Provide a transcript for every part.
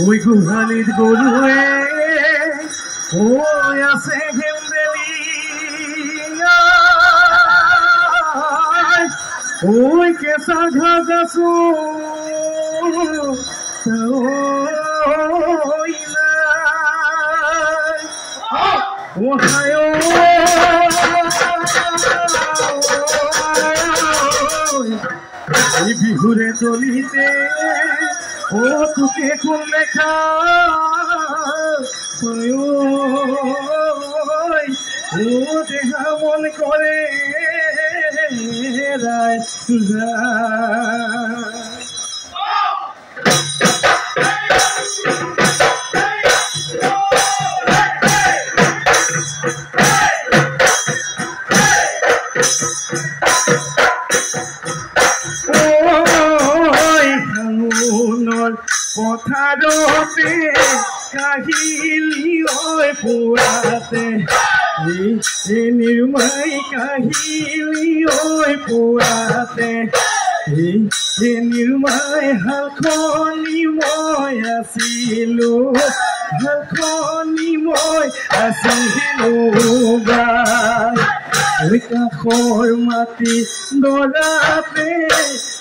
ওই গোহালিত গৰুৱে কৈ আছে হেমবেলি ওই কেঁচা ঘাস আছো বিহুরে তলিতে ও তোকে কোন লেখা ও দেহা মন করে রায় পথাৰতে কাহিলি ঐ পুৰাতে নিৰ্মাই কাহিলি ঐ পুৰাতে নিৰ্মাই হালখনি মই আছিলো হালখনি মই আছিলো কাষৰ মাটি দৰাতে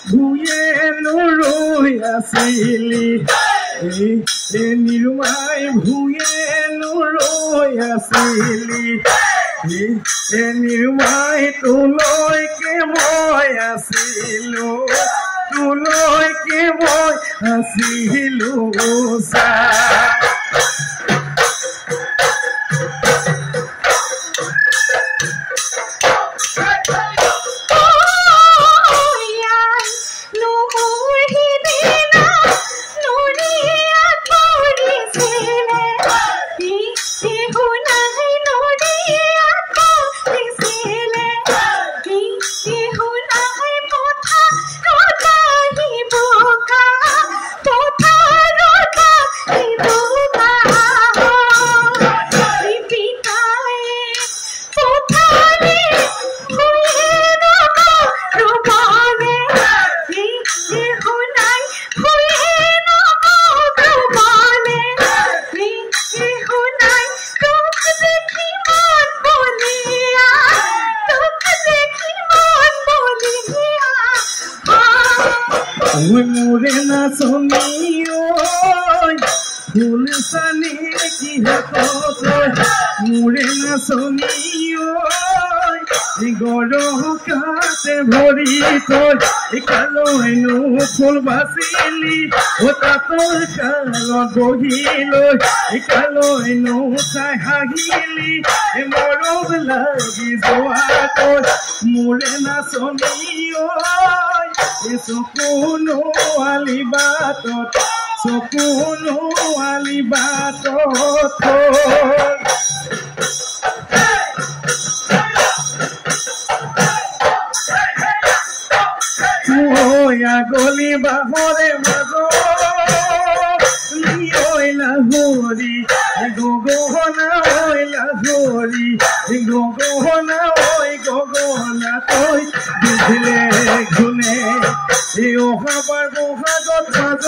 ভূঞে নৰৈ আছিলি নিৰ্মাই ভূঞে নৰৈ আছিলি নিৰ্মাই তোলৈকে মই আছিলো তোলৈকে মই আছিলো চা মোৰে নাচনি ফুল সানি কি হাতত মোৰে নাচনি গৰকাতে ভৰি থৈ কালৈনো ফুল বাচিলি তাঁতৰ কালত বহি লৈ কালৈনো চাই হাঁহিলি মৰম লাগি যোৱাকৈ মোৰে নাচনি চকুনো আলি বাটত চকুনো আলি বাটত গলি বাহৰে লাহৰি গগনা লাহৰি গগনা গগনা তই বুজিলে গুণে অহাবাৰ বহাগত মাজ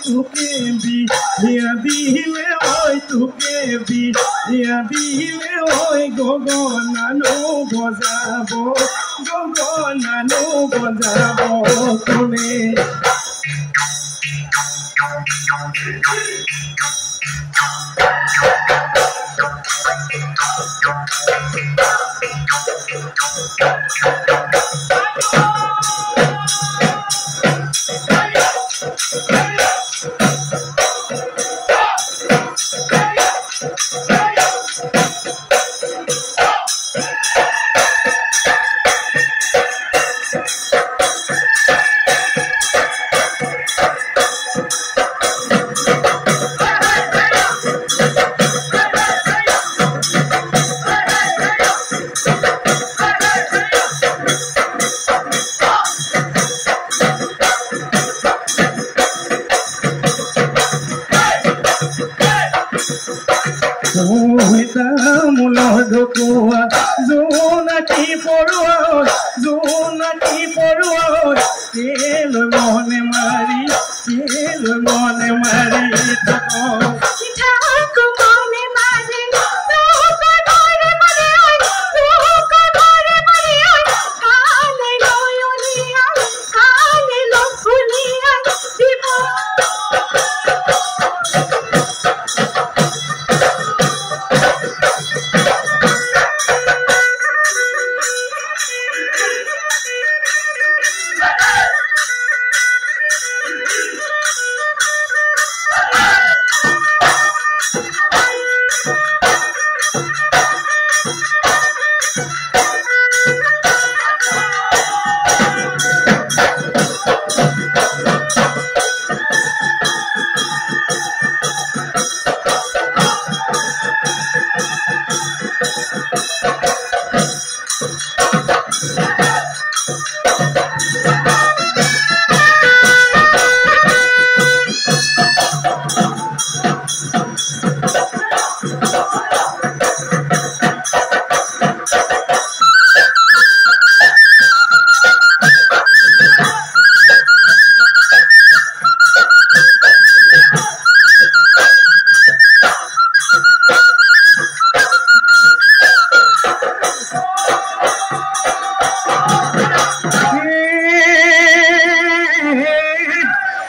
তোকে বিয়া দিলে তোকে বিয়া দিলে গগনানো বজাব গগনানো বজাব কোনে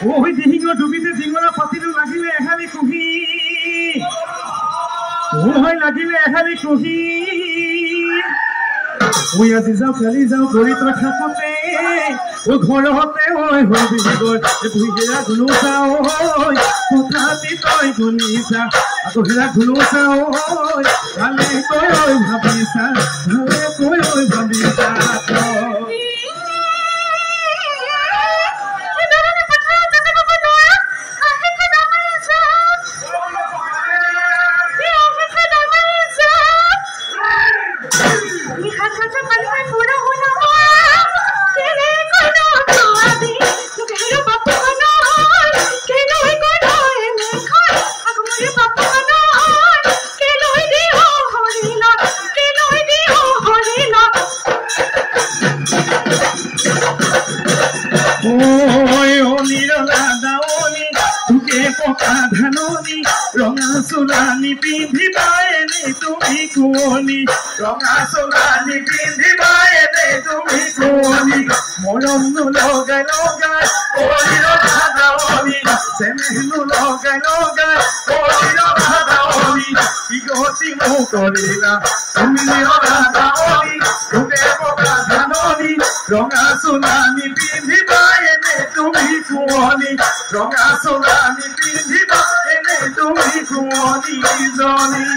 ওই ডিঙৰ ডুবিতে ডিঙৰা পাতিটো লাগিলে এহালি কুহি ওই লাগিলে এহালি কুহি ওই আজি যাওঁ কালি যাওঁ দৰিদ্ৰ থাকোঁতে ও ঘৰতে ঐ হবি গৈ ভুইগেৰা ধুনু চাওঁ কোঠাতি তই গুণিছা আকৌ হেৰা ধুনু চাওঁ ভালে কৈ ঐ ভাবিছা ভালে কৈ ঐ ভাবিছা ৰঙা চোলানি পিন্ধিবাই এনে তুমি কুঁৱলী ৰঙা চোলানি পিন্ধিবাই এনে তুমি কুঁৱলী মৰম লগাই লগাই অলিৰ ভাদাৱলী চেনেহনো লগাই লগাই অলিৰ ভাদাৱলী ইগতি মোক কৰিলা তুমি ভাদাৱলী তোকে পকা ধাননি ৰঙা চোলানি পিন্ধিবাই এনে তুমি কুঁৱলী ৰঙা চোলানি পিন্ধিবাই এনে তুমি কুঁৱলী জনী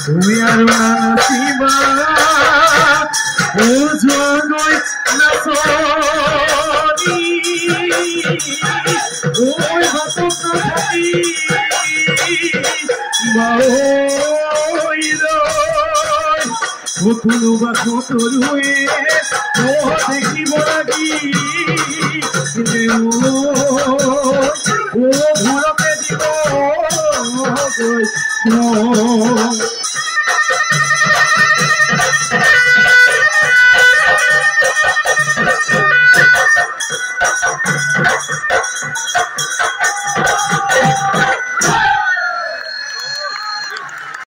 তুমি আৰু নাচিবা ওজনৈ নাচনী ঐ বাটত নাথাকি কোনোবা কতৰুৱে দেখিব লাগি ঘৰতে দিব